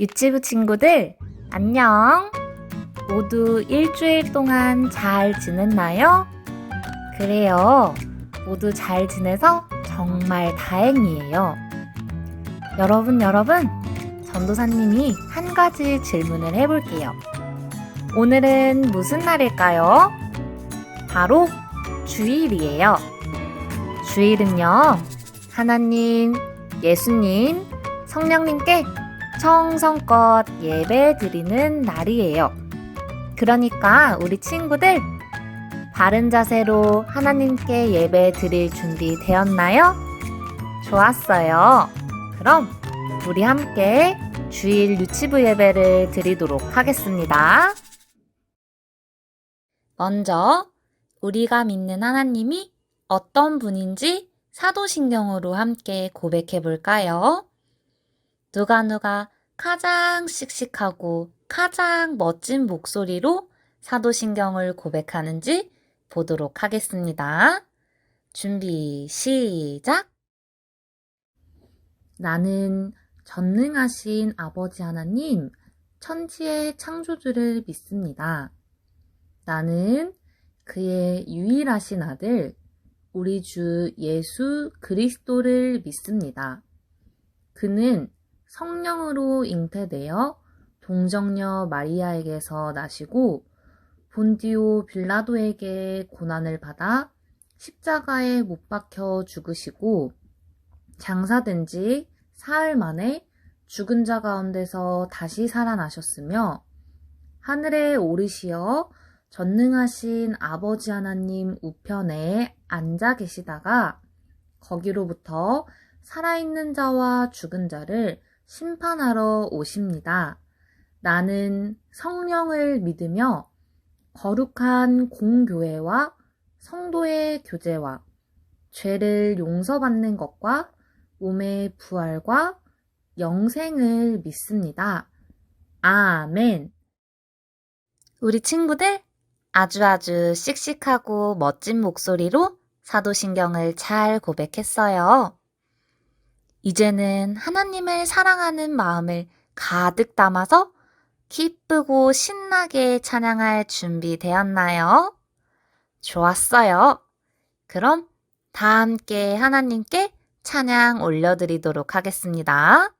유치부 친구들, 안녕! 모두 일주일 동안 잘 지냈나요? 그래요. 모두 잘 지내서 정말 다행이에요. 여러분, 전도사님이 한 가지 질문을 해볼게요. 오늘은 무슨 날일까요? 바로 주일이에요. 주일은요, 하나님, 예수님, 성령님께 정성껏 예배 드리는 날이에요. 그러니까 우리 친구들, 바른 자세로 하나님께 예배 드릴 준비 되었나요? 좋았어요. 그럼 우리 함께 주일 유치부 예배를 드리도록 하겠습니다. 먼저 우리가 믿는 하나님이 어떤 분인지 사도신경으로 함께 고백해 볼까요? 누가 가장 씩씩하고 가장 멋진 목소리로 사도신경을 고백하는지 보도록 하겠습니다. 준비, 시작! 나는 전능하신 아버지 하나님, 천지의 창조주를 믿습니다. 나는 그의 유일하신 아들, 우리 주 예수 그리스도를 믿습니다. 그는 성령으로 잉태되어 동정녀 마리아에게서 나시고 본디오 빌라도에게 고난을 받아 십자가에 못 박혀 죽으시고 장사된 지 사흘 만에 죽은 자 가운데서 다시 살아나셨으며 하늘에 오르시어 전능하신 아버지 하나님 우편에 앉아 계시다가 거기로부터 살아있는 자와 죽은 자를 심판하러 오십니다. 나는 성령을 믿으며 거룩한 공교회와 성도의 교제와 죄를 용서받는 것과 몸의 부활과 영생을 믿습니다. 아멘. 우리 친구들 아주 씩씩하고 멋진 목소리로 사도신경을 잘 고백했어요. 이제는 하나님을 사랑하는 마음을 가득 담아서 기쁘고 신나게 찬양할 준비 되었나요? 좋았어요. 그럼 다 함께 하나님께 찬양 올려드리도록 하겠습니다.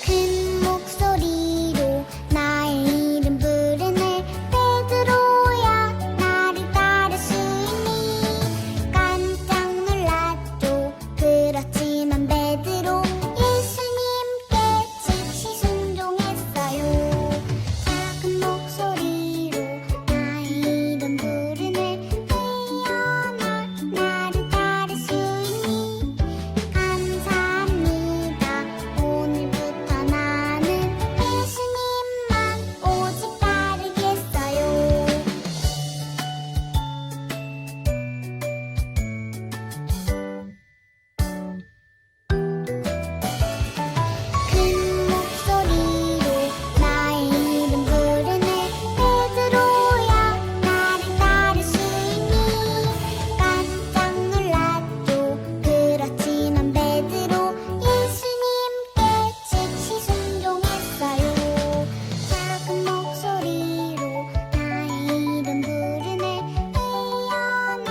큰 목소리로 나의 이름 부르네 베드로야 나를 따를 수 있니 깜짝 놀랐죠 그렇지만 베드로 예수님께 즉시 순종했어요 작은 목소리로 나의 이름 부르네 태어나 나를 따를 수 있니 감사합니다 오늘부터 나는 예수님만 오직 따르겠어요 큰 목소리로 나의 이름 부르네 베드로야 나를 따를 수 있니 깜짝 놀랐죠 그렇지만 베드로 예수님께 즉시 순종했어요 작은 목소리로 나의 이름 부르네 태어나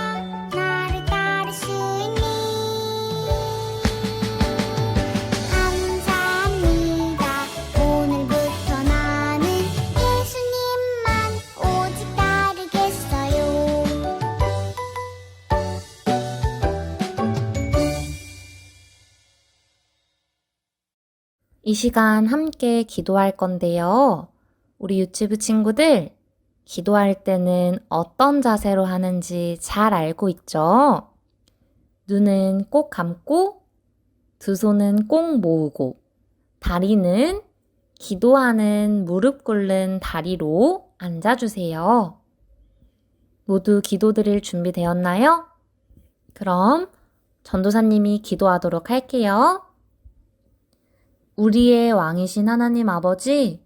나를 따를 수 있니 감사합니다 오늘부터 나는 예수님만 오직 따르겠어요 이 시간 함께 기도할 건데요. 우리 유치부 친구들, 기도할 때는 어떤 자세로 하는지 잘 알고 있죠? 눈은 꼭 감고, 두 손은 꼭 모으고, 다리는 기도하는 무릎 꿇는 다리로 앉아주세요. 모두 기도드릴 준비 되었나요? 그럼 전도사님이 기도하도록 할게요. 우리의 왕이신 하나님 아버지,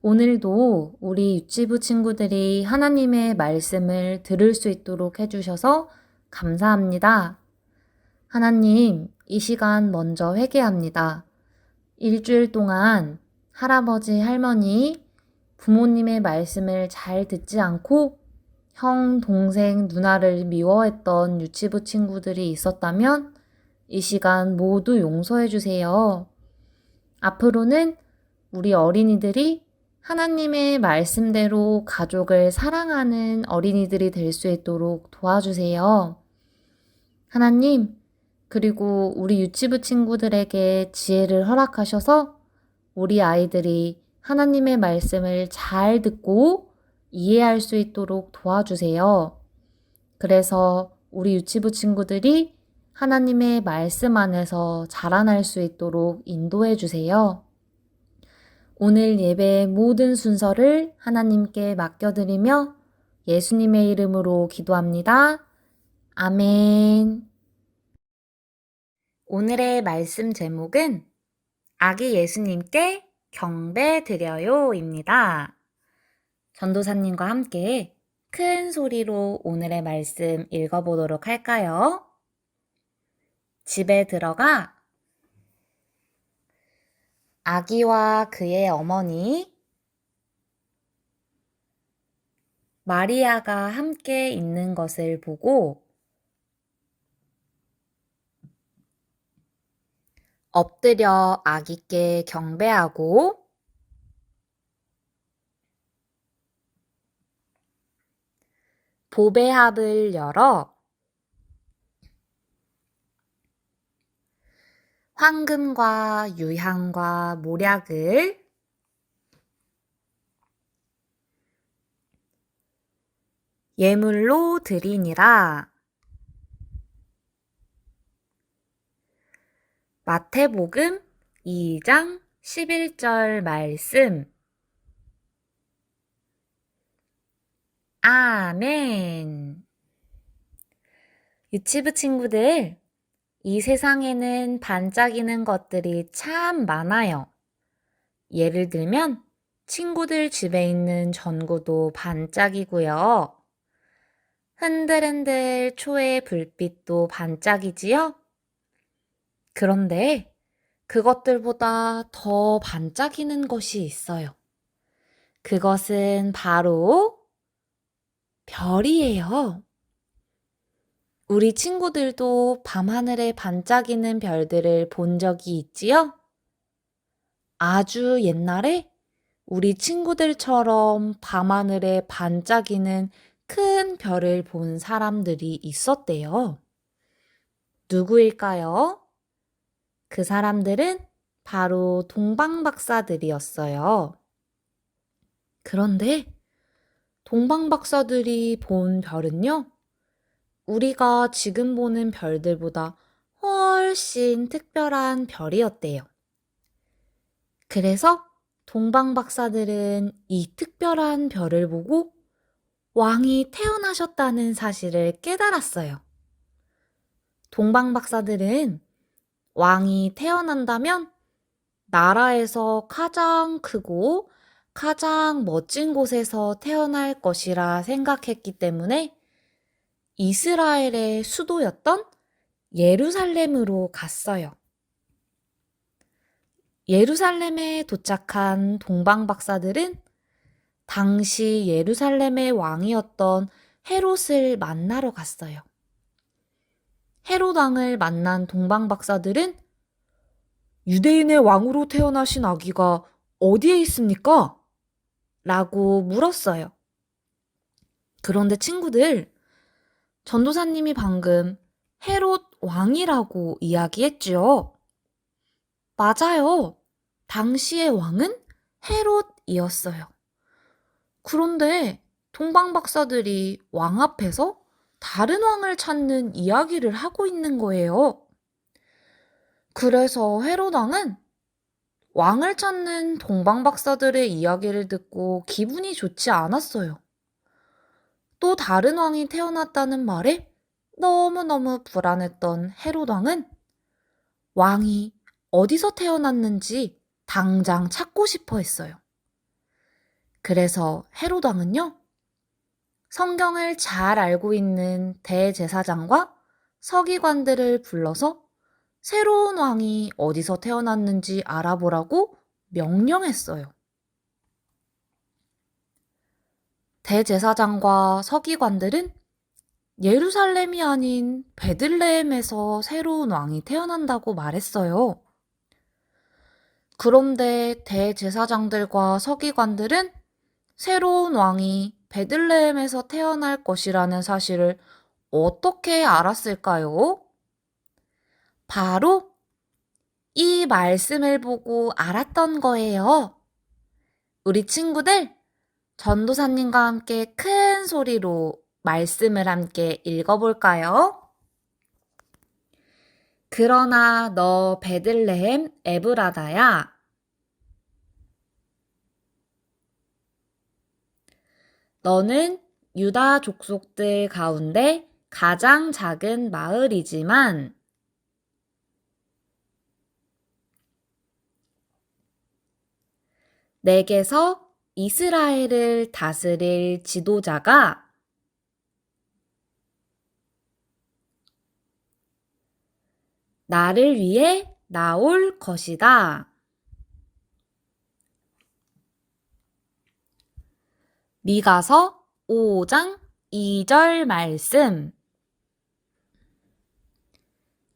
오늘도 우리 유치부 친구들이 하나님의 말씀을 들을 수 있도록 해주셔서 감사합니다. 하나님, 이 시간 먼저 회개합니다. 일주일 동안 할아버지, 할머니, 부모님의 말씀을 잘 듣지 않고 형, 동생, 누나를 미워했던 유치부 친구들이 있었다면 이 시간 모두 용서해 주세요. 앞으로는 우리 어린이들이 하나님의 말씀대로 가족을 사랑하는 어린이들이 될 수 있도록 도와주세요. 하나님, 그리고 우리 유치부 친구들에게 지혜를 허락하셔서 우리 아이들이 하나님의 말씀을 잘 듣고 이해할 수 있도록 도와주세요. 그래서 우리 유치부 친구들이 하나님의 말씀 안에서 자라날 수 있도록 인도해 주세요. 오늘 예배의 모든 순서를 하나님께 맡겨드리며 예수님의 이름으로 기도합니다. 아멘. 오늘의 말씀 제목은 아기 예수님께 경배 드려요입니다. 전도사님과 함께 큰 소리로 오늘의 말씀 읽어보도록 할까요? 집에 들어가 아기와 그의 어머니 마리아가 함께 있는 것을 보고 엎드려 아기께 경배하고 보배합을 열어 황금과 유향과 모략을 예물로 드리니라. 마태복음 2장 11절 말씀. 아멘. 유치부 친구들, 이 세상에는 반짝이는 것들이 참 많아요. 예를 들면 친구들 집에 있는 전구도 반짝이고요. 흔들흔들 초의 불빛도 반짝이지요? 그런데 그것들보다 더 반짝이는 것이 있어요. 그것은 바로 별이에요. 우리 친구들도 밤하늘에 반짝이는 별들을 본 적이 있지요? 아주 옛날에 우리 친구들처럼 밤하늘에 반짝이는 큰 별을 본 사람들이 있었대요. 누구일까요? 그 사람들은 바로 동방박사들이었어요. 그런데 동방박사들이 본 별은요, 우리가 지금 보는 별들보다 훨씬 특별한 별이었대요. 그래서 동방박사들은 이 특별한 별을 보고 왕이 태어나셨다는 사실을 깨달았어요. 동방박사들은 왕이 태어난다면 나라에서 가장 크고 가장 멋진 곳에서 태어날 것이라 생각했기 때문에 이스라엘의 수도였던 예루살렘으로 갔어요. 예루살렘에 도착한 동방박사들은 당시 예루살렘의 왕이었던 헤롯을 만나러 갔어요. 헤롯 왕을 만난 동방박사들은 유대인의 왕으로 태어나신 아기가 어디에 있습니까? 라고 물었어요. 그런데 친구들, 전도사님이 방금 헤롯 왕이라고 이야기했죠? 맞아요. 당시의 왕은 헤롯이었어요. 그런데 동방박사들이 왕 앞에서 다른 왕을 찾는 이야기를 하고 있는 거예요. 그래서 헤롯 왕은 왕을 찾는 동방박사들의 이야기를 듣고 기분이 좋지 않았어요. 또 다른 왕이 태어났다는 말에 너무너무 불안했던 헤롯 왕은 왕이 어디서 태어났는지 당장 찾고 싶어 했어요. 그래서 헤롯 왕은요, 성경을 잘 알고 있는 대제사장과 서기관들을 불러서 새로운 왕이 어디서 태어났는지 알아보라고 명령했어요. 대제사장과 서기관들은 예루살렘이 아닌 베들레헴에서 새로운 왕이 태어난다고 말했어요. 그런데 대제사장들과 서기관들은 새로운 왕이 베들레헴에서 태어날 것이라는 사실을 어떻게 알았을까요? 바로 이 말씀을 보고 알았던 거예요. 우리 친구들, 전도사님과 함께 큰 소리로 말씀을 함께 읽어볼까요? 그러나 너 베들레헴 에브라다야. 너는 유다 족속들 가운데 가장 작은 마을이지만 내게서 이스라엘을 다스릴 지도자가 나를 위해 나올 것이다. 미가서 5장 2절 말씀.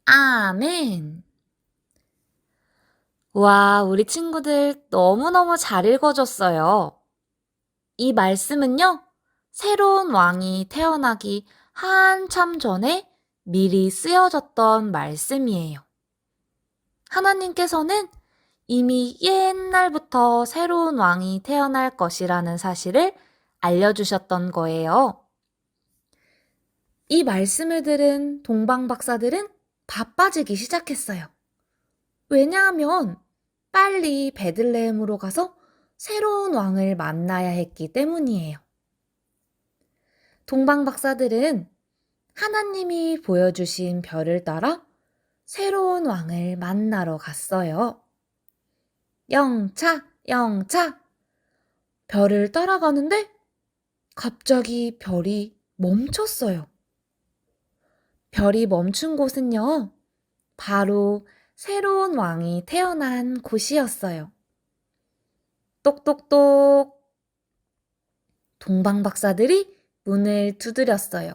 아멘. 와, 우리 친구들 너무너무 잘 읽어줬어요. 이 말씀은요, 새로운 왕이 태어나기 한참 전에 미리 쓰여졌던 말씀이에요. 하나님께서는 이미 옛날부터 새로운 왕이 태어날 것이라는 사실을 알려주셨던 거예요. 이 말씀을 들은 동방 박사들은 바빠지기 시작했어요. 왜냐하면 빨리 베들레헴으로 가서 새로운 왕을 만나야 했기 때문이에요. 동방 박사들은 하나님이 보여주신 별을 따라 새로운 왕을 만나러 갔어요. 영차, 영차. 별을 따라가는데 갑자기 별이 멈췄어요. 별이 멈춘 곳은요, 바로 새로운 왕이 태어난 곳이었어요. 똑똑똑. 동방 박사들이 문을 두드렸어요.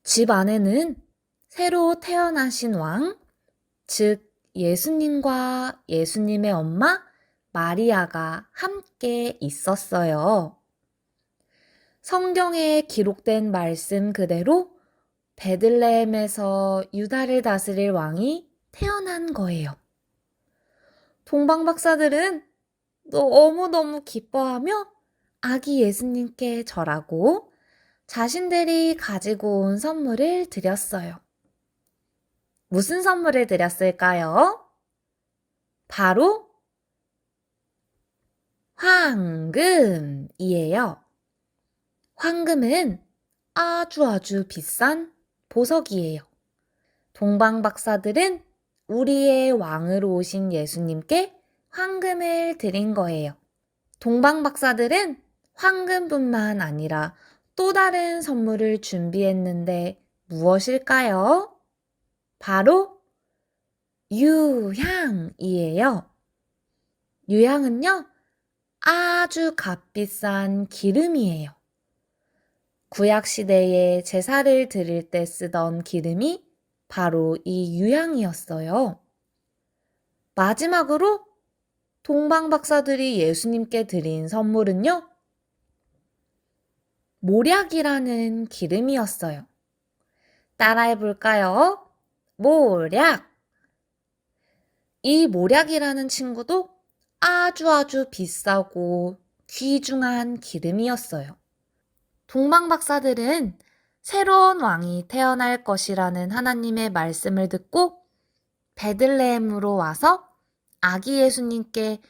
집 안에는 새로 태어나신 왕, 즉 예수님과 예수님의 엄마 마리아가 함께 있었어요. 성경에 기록된 말씀 그대로 베들레헴에서 유다를 다스릴 왕이 태어난 거예요. 동방 박사들은 너무너무 기뻐하며 아기 예수님께 절하고 자신들이 가지고 온 선물을 드렸어요. 무슨 선물을 드렸을까요? 바로 황금이에요. 황금은 아주 비싼 보석이에요. 동방 박사들은 우리의 왕으로 오신 예수님께 황금을 드린 거예요. 동방 박사들은 황금뿐만 아니라 또 다른 선물을 준비했는데 무엇일까요? 바로 유향이에요. 유향은요, 아주 값비싼 기름이에요. 구약시대에 제사를 드릴 때 쓰던 기름이 바로 이 유향이었어요. 마지막으로 동방 박사들이 예수님께 드린 선물은요, 모략이라는 기름이었어요. 따라해 볼까요? 모략. 이 모략이라는 친구도 아주 비싸고 귀중한 기름이었어요. 동방 박사들은 새로운 왕이 태어날 것이라는 하나님의 말씀을 듣고 베들레헴으로 와서 아기 예수님께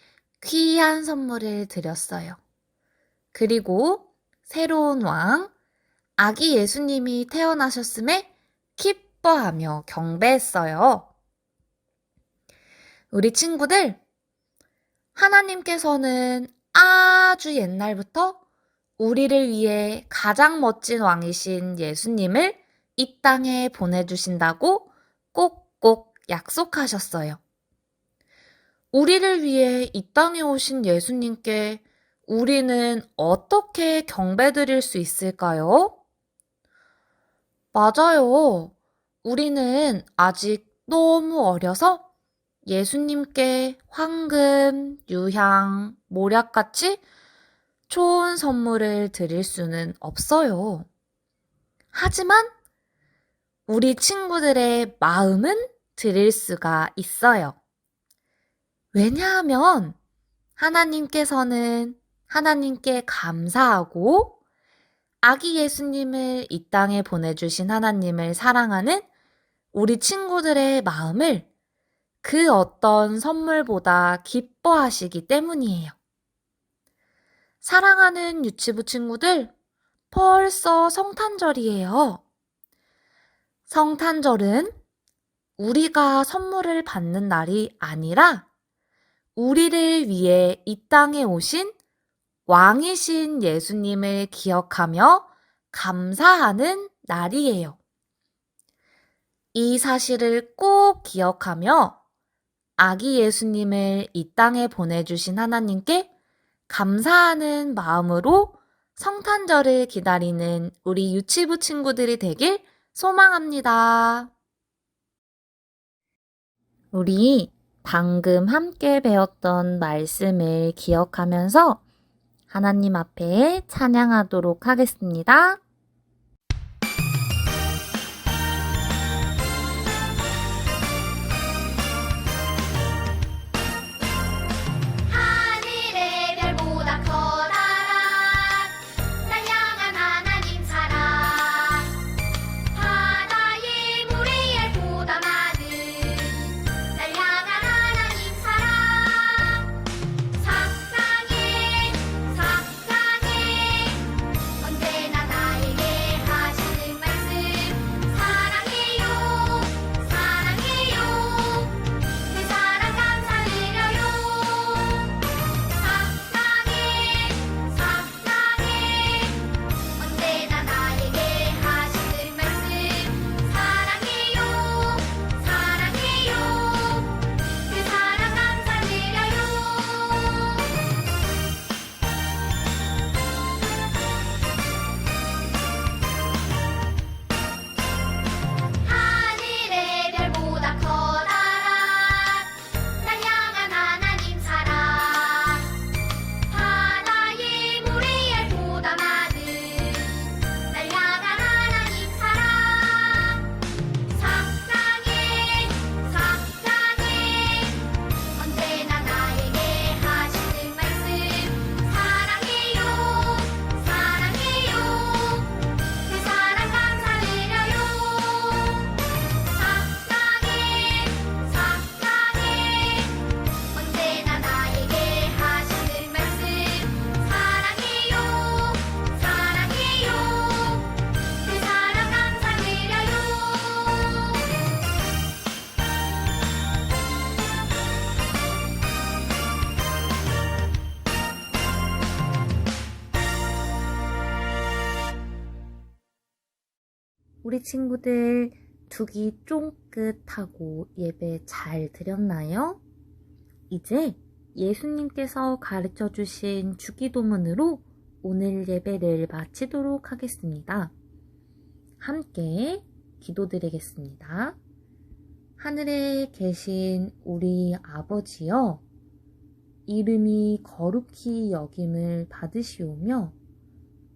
귀한 선물을 드렸어요. 그리고 새로운 왕, 아기 예수님이 태어나셨음에 기뻐하며 경배했어요. 우리 친구들, 하나님께서는 아주 옛날부터 우리를 위해 가장 멋진 왕이신 예수님을 이 땅에 보내주신다고 꼭꼭 약속하셨어요. 우리를 위해 이 땅에 오신 예수님께 우리는 어떻게 경배드릴 수 있을까요? 맞아요. 우리는 아직 너무 어려서 예수님께 황금, 유향, 모략같이 좋은 선물을 드릴 수는 없어요. 하지만 우리 친구들의 마음은 드릴 수가 있어요. 왜냐하면 하나님께서는 하나님께 감사하고 아기 예수님을 이 땅에 보내주신 하나님을 사랑하는 우리 친구들의 마음을 그 어떤 선물보다 기뻐하시기 때문이에요. 사랑하는 유치부 친구들, 벌써 성탄절이에요. 성탄절은 우리가 선물을 받는 날이 아니라 우리를 위해 이 땅에 오신 왕이신 예수님을 기억하며 감사하는 날이에요. 이 사실을 꼭 기억하며 아기 예수님을 이 땅에 보내주신 하나님께 감사하는 마음으로 성탄절을 기다리는 우리 유치부 친구들이 되길 소망합니다. 우리 방금 함께 배웠던 말씀을 기억하면서 하나님 앞에 찬양하도록 하겠습니다. 하늘의 별보다 커다란 날 향한 하나님 사랑 바다의 모래알보다 많은 날 향한 하나님 사랑 사랑해 사랑해 언제나 나에게 하시는 말씀 사랑해요 사랑해요 그 사랑 감사드려요 사랑해 사랑해 언제나 나에게 하시는 말씀 사랑해요 사랑해요 그 사랑 감사드려요 하늘의 별보다 커다란 날 향한 하나님 사랑 바다의 모래알보다 많은 날 향한 하나님 사랑 사랑해 사랑해 언제나 나에게 하시는 말씀 사랑해요 사랑해요 그 사랑 감사드려요 사랑해 사랑해 언제나 나에게 하시는 말씀 사랑해요 사랑해요 그 사랑 감사드려요 우리 친구들 두 귀 쫑긋하고 예배 잘 드렸나요? 이제 예수님께서 가르쳐 주신 주기도문으로 오늘 예배를 마치도록 하겠습니다. 함께 기도드리겠습니다. 하늘에 계신 우리 아버지여, 이름이 거룩히 여김을 받으시오며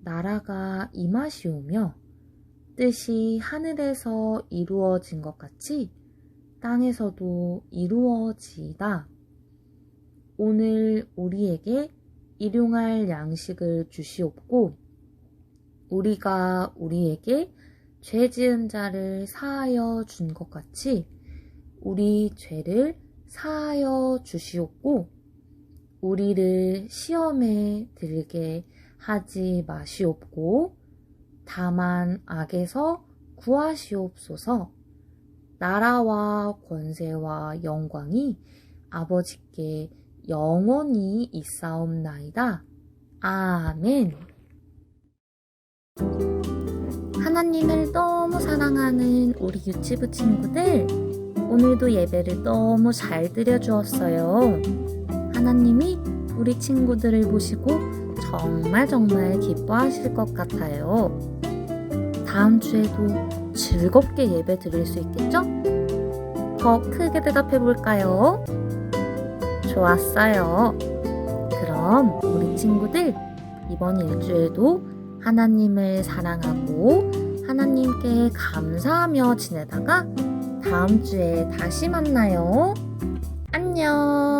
나라가 임하시오며 뜻이 하늘에서 이루어진 것 같이 땅에서도 이루어지이다. 오늘 우리에게 일용할 양식을 주시옵고 우리가 우리에게 죄 지은 자를 사하여 준 것 같이 우리 죄를 사하여 주시옵고 우리를 시험에 들게 하지 마시옵고 다만 악에서 구하시옵소서. 나라와 권세와 영광이 아버지께 영원히 있사옵나이다. 아멘. 하나님을 너무 사랑하는 우리 유치부 친구들, 오늘도 예배를 너무 잘 드려주었어요. 하나님이 우리 친구들을 보시고 정말 기뻐하실 것 같아요. 다음 주에도 즐겁게 예배 드릴 수 있겠죠? 더 크게 대답해 볼까요? 좋았어요. 그럼 우리 친구들 이번 일주에도 하나님을 사랑하고 하나님께 감사하며 지내다가 다음 주에 다시 만나요. 안녕.